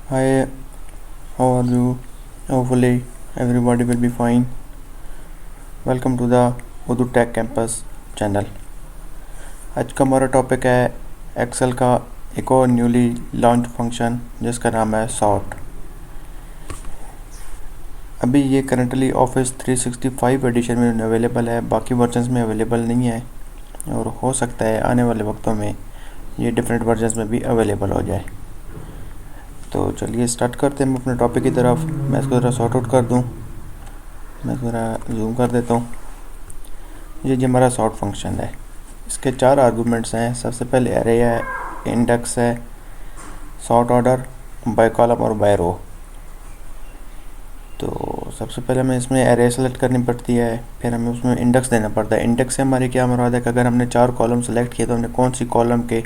Hi, how are you? Hopefully, everybody will be fine. Welcome to the Urdu Tech Campus channel. आज का हमारा topic है Excel का एक और न्यूली लॉन्च फंक्शन जिसका नाम है सॉर्ट। अभी ये करंटली ऑफिस 365 एडिशन में अवेलेबल है, बाकी वर्जन्स में अवेलेबल नहीं है और हो सकता है आने वाले वक्तों में ये डिफरेंट वर्जन्स में भी अवेलेबल हो जाए। तो चलिए स्टार्ट करते हैं हम अपने टॉपिक की तरफ। मैं इसको ज़रा सॉर्ट आउट कर दूँ, मैं ज़रा जूम कर देता हूँ। ये जो हमारा सॉर्ट फंक्शन है, इसके 4 आर्गूमेंट्स हैं। सबसे पहले एरे है, इंडेक्स है, सॉर्ट ऑर्डर, बाय कॉलम और बाय रो। तो सबसे पहले हमें इसमें एरे सेलेक्ट करनी पड़ती है, फिर हमें उसमें इंडेक्स देना पड़ता है। इंडेक्स से हमारी क्या मुराद है कि अगर हमने 4 कॉलम सेलेक्ट किए तो हमने कौन सी कॉलम के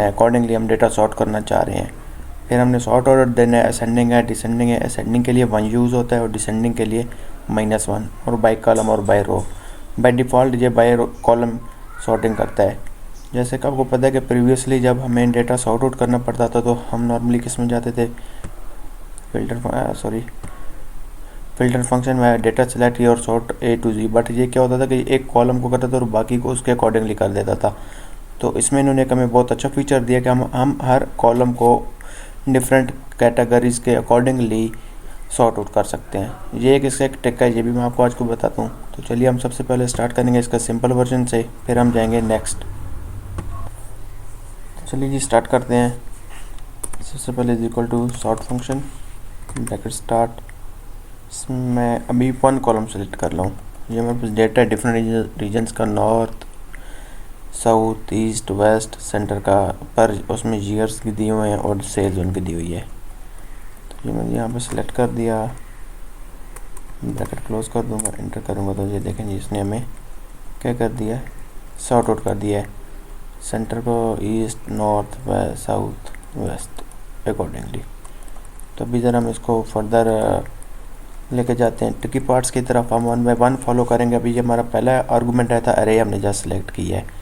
अकॉर्डिंगली हम डेटा सॉर्ट करना चाह रहे हैं। फिर हमने सॉर्ट ऑर्डर देना है, असेंडिंग है, डिसेंडिंग है। असेंडिंग के लिए 1 यूज़ होता है और डिसेंडिंग के लिए -1, और बाय कॉलम और बाय रो। बाय डिफ़ॉल्ट ये बाय कॉलम सॉर्टिंग करता है। जैसे कि आपको पता है कि प्रीवियसली जब हमें डेटा सॉर्ट आउट करना पड़ता था तो हम नॉर्मली किस में जाते थे, फिल्टर फंक्शन में डेटा सेलेक्ट और sort A to Z। But ये क्या होता था कि एक कॉलम को करता था और बाकी को उसके अकॉर्डिंगली कर देता था। तो इसमें इन्होंने हमें बहुत अच्छा फीचर दिया कि हम हर कॉलम को डिफरेंट कैटेगरीज के अकॉर्डिंगली सॉर्ट आउट कर सकते हैं। ये एक इसका एक टिक है, ये भी मैं आपको आज को बताता हूँ। तो चलिए हम सबसे पहले स्टार्ट करेंगे इसका सिंपल वर्जन से, फिर हम जाएंगे नेक्स्ट। चलिए जी स्टार्ट करते हैं। सबसे पहले is equal to sort function bracket start. मैं अभी 1 कॉलम सेलेक्ट कर लूँ। ये हमारे पास डेटा है डिफरेंट रीजन्स का, north, south, east, west, centre का, पर उसमें ईयर्स की दिए हुए हैं और सेल्स उनकी दी हुई है। तो ये मैंने यहाँ पे सिलेक्ट कर दिया, ब्रैकेट क्लोज कर दूंगा, एंटर करूँगा तो ये देखें जी इसने हमें क्या कर दिया, सॉर्ट आउट कर दिया है सेंटर को east, north, west, south, west accordingly. तो अभी ज़रा हम इसको फर्दर लेके जाते हैं ट्रिकी पार्ट्स की तरफ। हम 1 बाय 1 फॉलो करेंगे। अभी ये हमारा पहला आर्गूमेंट रहता है, अरे हमने जस्ट सेलेक्ट किया है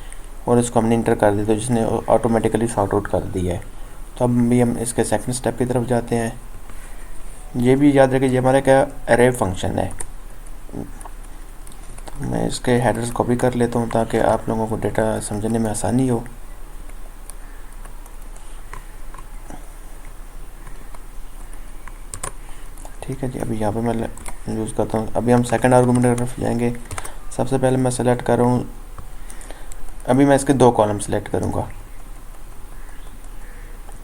और इसको हमने इंटर कर दिया तो जिसने ऑटोमेटिकली सॉर्ट आउट कर दिया है। तो अब भी हम इसके सेकंड स्टेप की तरफ जाते हैं। ये भी याद रखिए ये हमारा क्या अरे फंक्शन है। तो मैं इसके हेडर्स कॉपी कर लेता हूँ ताकि आप लोगों को डेटा समझने में आसानी हो। ठीक है जी, अभी यहाँ पे मैं यूज़ करता हूँ। अभी हम सेकंड आर्गूमेंट की तरफ जाएंगे। सबसे पहले मैं सेलेक्ट कर रहा हूँ, अभी मैं इसके 2 कॉलम सेलेक्ट करूँगा।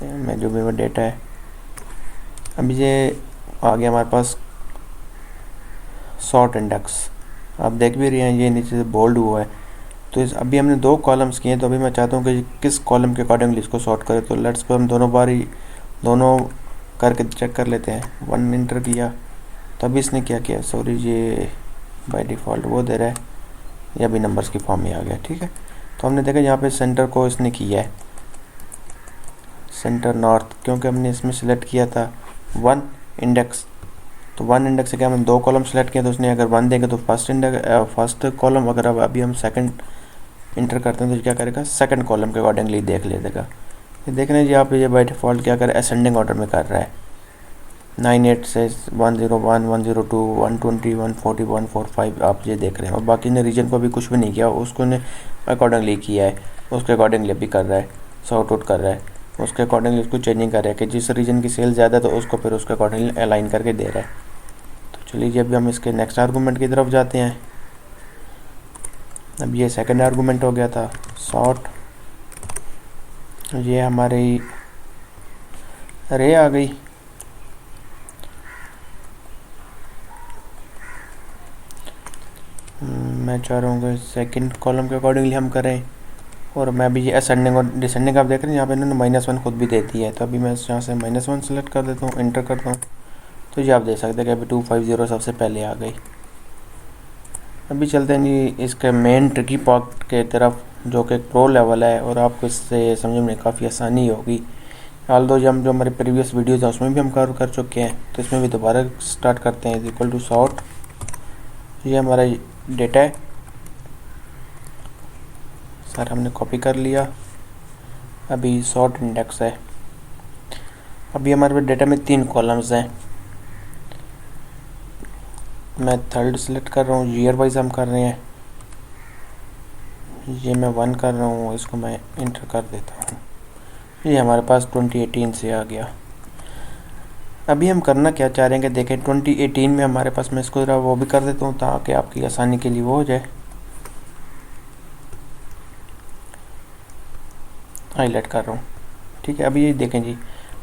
मैं जो मेरा डेटा है, अभी ये आ गया हमारे पास सॉर्ट इंडेक्स। आप देख भी रहे हैं ये नीचे से बोल्ड हुआ है। तो अभी हमने 2 कॉलम्स किए हैं, तो अभी मैं चाहता हूँ कि किस कॉलम के अकॉर्डिंगली इसको सॉर्ट करें। तो लेट्स पर हम दोनों करके चेक कर लेते हैं। 1 इंटर किया तो अभी इसने क्या किया, सॉरी ये बाय डिफ़ॉल्ट वो दे रहा है, ये अभी नंबर्स की फॉर्म में आ गया। ठीक है, तो हमने देखा यहाँ पे सेंटर को इसने किया है सेंटर नॉर्थ, क्योंकि हमने इसमें सेलेक्ट किया था 1 इंडेक्स। तो 1 इंडेक्स से क्या हमने 2 कॉलम सेलेक्ट किया, तो उसने अगर 1 देंगे तो फर्स्ट कॉलम, अगर अब अभी हम सेकंड इंटर करते हैं तो क्या करेगा, सेकंड कॉलम के अकॉर्डिंगली देख लेगा। ये देख रहे हैं जी आप, ये बाय डिफ़ॉल्ट क्या कर असेंडिंग ऑर्डर में कर रहा है। 98 से 101, 102, 120, 140, 145 आप ये देख रहे हैं। और बाकी ने रीजन को भी कुछ भी नहीं किया, उसको ने अकॉर्डिंगली किया है, उसके अकॉर्डिंगली भी कर रहा है, सॉर्ट आउट कर रहा है, उसके अकॉर्डिंगली उसको चेंजिंग कर रहा है कि जिस रीजन की सेल ज़्यादा तो उसको फिर उसके अकॉर्डिंगली अलाइन करके दे रहा है। तो चलिए अभी हम इसके नेक्स्ट आर्गूमेंट की तरफ जाते हैं। अब ये सेकंड आर्गूमेंट हो गया था सॉर्ट। ये हमारी अरे आ गई। मैं चाह रहा हूँ कि सेकंड कॉलम के अकॉर्डिंगली हम करें, और मैं भी ये असेंडिंग और डिसेंडिंग आप देख रहे हैं यहाँ पे इन्होंने -1 खुद भी देती है। तो अभी मैं यहाँ से -1 सेलेक्ट कर देता हूँ, इंटर करता हूँ। तो ये आप देख सकते हैं कि अभी 250 सबसे पहले आ गई। अभी चलते हैं जी इसके मेन ट्रिकी पार्ट के तरफ, जो कि प्रो लेवल है और आपको इससे समझने में काफ़ी आसानी होगी। हाल दो जो हमारे प्रीवियस वीडियोज़ हैं उसमें भी हम कवर कर चुके हैं, तो इसमें भी दोबारा स्टार्ट करते हैं। इक्वल टू सॉर्ट, ये हमारा डेटा है, सारा हमने कॉपी कर लिया। अभी सॉर्ट इंडेक्स है, अभी हमारे पास डेटा में 3 कॉलम्स हैं। मैं थर्ड सेलेक्ट कर रहा हूँ, ईयर वाइज हम कर रहे हैं, ये मैं 1 कर रहा हूँ, इसको मैं इंटर कर देता हूँ। ये हमारे पास 2018 से आ गया। अभी हम करना क्या चाह रहे हैं कि देखें 2018 में हमारे पास, मैं इसको ज़रा वो भी कर देता हूँ ताकि आपकी आसानी के लिए वो हो जाए, हाईलाइट कर रहा हूँ। ठीक है, अभी ये देखें जी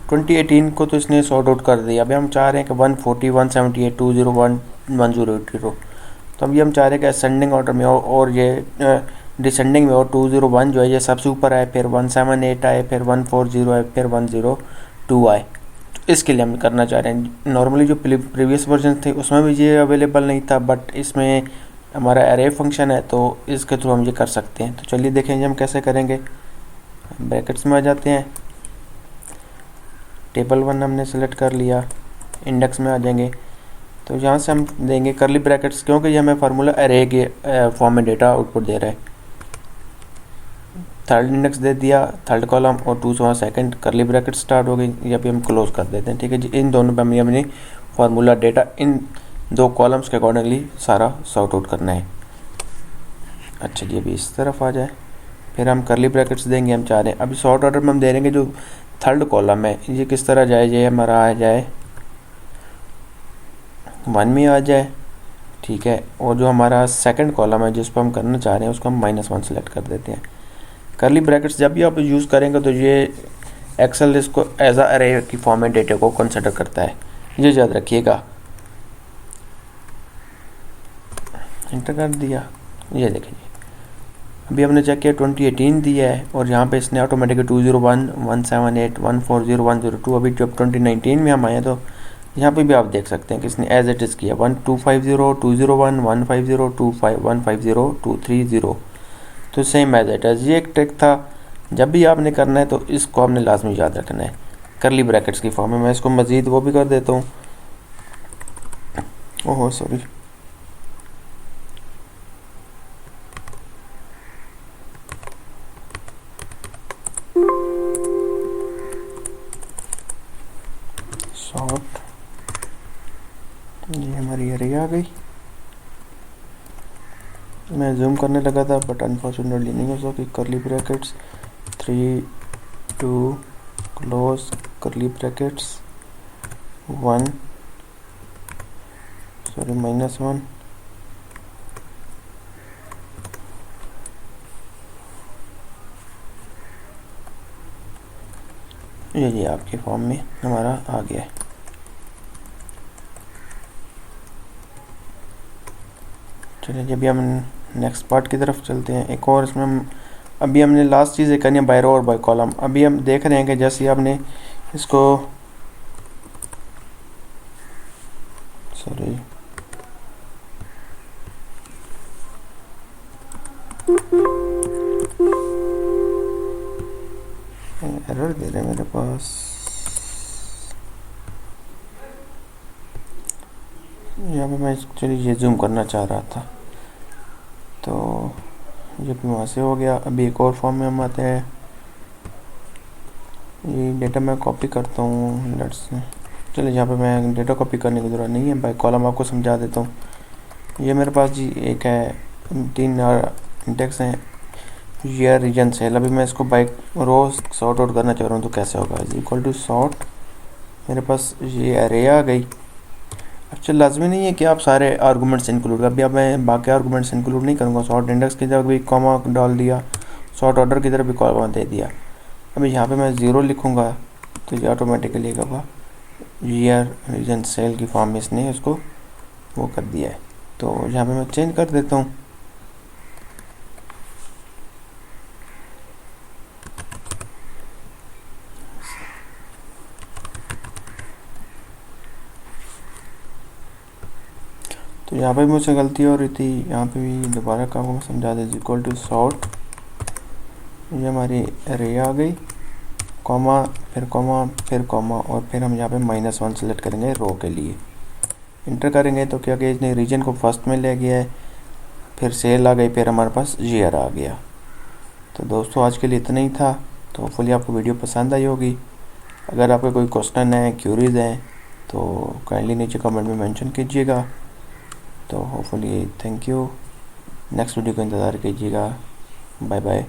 2018 को तो इसने सॉर्ट आउट कर दिया। अभी हम चाह रहे हैं कि 140, 178, 201, 1080। तो अभी हम चाह रहे हैं कि असेंडिंग ऑर्डर में हो और ये डिसेंडिंग में हो। 201 जो है ये सबसे ऊपर आए, फिर 178 आए, फिर 140 आए, फिर 102 आए। तो इसके लिए हम करना चाह रहे हैं। नॉर्मली जो प्रीवियस वर्जन थे उसमें भी ये अवेलेबल नहीं था, बट इसमें हमारा अरे फंक्शन है तो इसके थ्रू हम ये कर सकते हैं। तो चलिए देखेंगे हम कैसे करेंगे। ब्रैकेट्स में आ जाते हैं, टेबल 1 हमने सेलेक्ट कर लिया, इंडेक्स में आ जाएंगे। तो यहाँ से हम देंगे करली ब्रैकेट्स, क्योंकि ये हमें फार्मूला अरे के फॉर्म में डेटा आउटपुट दे रहा है। थर्ड इंडेक्स दे दिया, थर्ड कॉलम और 2 सेकंड, करली ब्रैकेट स्टार्ट हो गई। ये भी हम क्लोज कर देते हैं। ठीक है जी, इन दोनों पे हमें अपनी फार्मूला डेटा इन 2 कॉलम्स के अकॉर्डिंगली सारा सॉर्ट आउट करना है। अच्छा जी, अभी इस तरफ आ जाए, फिर हम करली ब्रैकेट्स देंगे। हम चाह रहे हैं अभी सॉर्ट ऑर्डर में हम दे देंगे जो थर्ड कॉलम है ये किस तरह जाए, ये हमारा आ जाए 1 में आ जाए। ठीक है, और जो हमारा सेकंड कॉलम है जिस पर हम करना चाह रहे हैं उसको हम -1 सेलेक्ट कर देते हैं। करली ब्रैकेट्स जब भी आप यूज़ करेंगे तो ये एक्सेल इसको एज अ अरे की फॉर्म में डेटा को कंसिडर करता है, ये याद रखिएगा। इंटर कर दिया, ये देखिए अभी हमने चेक किया 2018 दिया है और यहाँ पे इसने ऑटोमेटिकली 201, 178, 140, 102। अभी जब 2019 में हम आए तो यहाँ पे भी आप देख सकते हैं कि इसने एज इट इज़ किया 1250, 201, 150, 25, 150, 230। तो सेम एज इट इज़। ये एक ट्रिक था, जब भी आपने करना है तो इसको आपने लाजमी याद रखना है करली ब्रैकेट्स की फॉर्म में। मैं इसको मज़ीद वो भी कर देता हूँ, ओह सॉरी, शॉर्ट, ये हमारी एरे आ गई। मैं जूम करने लगा था बट अनफॉर्चुनेटली नहीं हो सकी। करली ब्रैकेट्स 3, 2 क्लोज, करली ब्रैकेट्स 1 सॉरी -1, ये आपके फॉर्म में हमारा आ गया है। चलिए जब भी हम नेक्स्ट पार्ट की तरफ चलते हैं। एक और इसमें हम अभी हमने लास्ट चीज़ करनी है बाय रो और बाय कॉलम। अभी हम देख रहे हैं कि जैसे आपने इसको सॉरी एरर दे रहे हैं मेरे पास, यहाँ पे मैं चलिए ये जूम करना चाह रहा था तो ये भी वहाँ से हो गया। अभी एक और फॉर्म में हम आते हैं। ये डेटा मैं कॉपी करता हूँ, लेट्स चलिए यहाँ पे मैं डेटा कॉपी करने की ज़रूरत नहीं है, बाय कॉलम आपको समझा देता हूँ। ये मेरे पास जी एक है 3 इंडेक्स हैं, ईयर, रीजन, सेल। अभी मैं इसको बाय रो सॉर्ट आउट करना चाह रहा हूँ तो कैसे होगा, इज इक्वल टू सॉर्ट, मेरे पास ये एरे आ गई। अच्छा लाजमी नहीं है कि आप सारे आर्गूमेंट्स इंक्लूड कर, अभी अब मैं बाकी आर्गूमेंट्स इंक्लूड नहीं करूँगा। सॉर्ट इंडेक्स की तरफ भी कॉमा डाल दिया, सॉर्ट ऑर्डर की तरफ भी कॉमा दे दिया। अभी यहाँ पे मैं 0 लिखूँगा तो ये ऑटोमेटिकली होगा ईयर, रीजन, सेल की फॉर्म में इसने उसको वो कर दिया है। तो यहाँ पे मैं चेंज कर देता हूँ। तो यहाँ पे मुझसे गलती हो रही थी, यहाँ पे भी दोबारा काम को समझा दे। इक्वल टू सॉर्ट, ये हमारी एरे आ गई, कॉमा, फिर कॉमा, फिर कॉमा, और फिर हम यहाँ पे -1 सेलेक्ट करेंगे रो के लिए। इंटर करेंगे तो क्या किया इसने, रीजन को फर्स्ट में ले गया है, फिर सेल आ गई, फिर हमारे पास ईयर आ गया। तो दोस्तों आज के लिए इतना ही था। तो होपफुली आपको वीडियो पसंद आई होगी। अगर आपके कोई क्वेश्चन है, क्यूरीज हैं, तो काइंडली नीचे कमेंट में मेंशन कीजिएगा। तो hopefully thank you, next video का इंतज़ार कीजिएगा। Bye bye.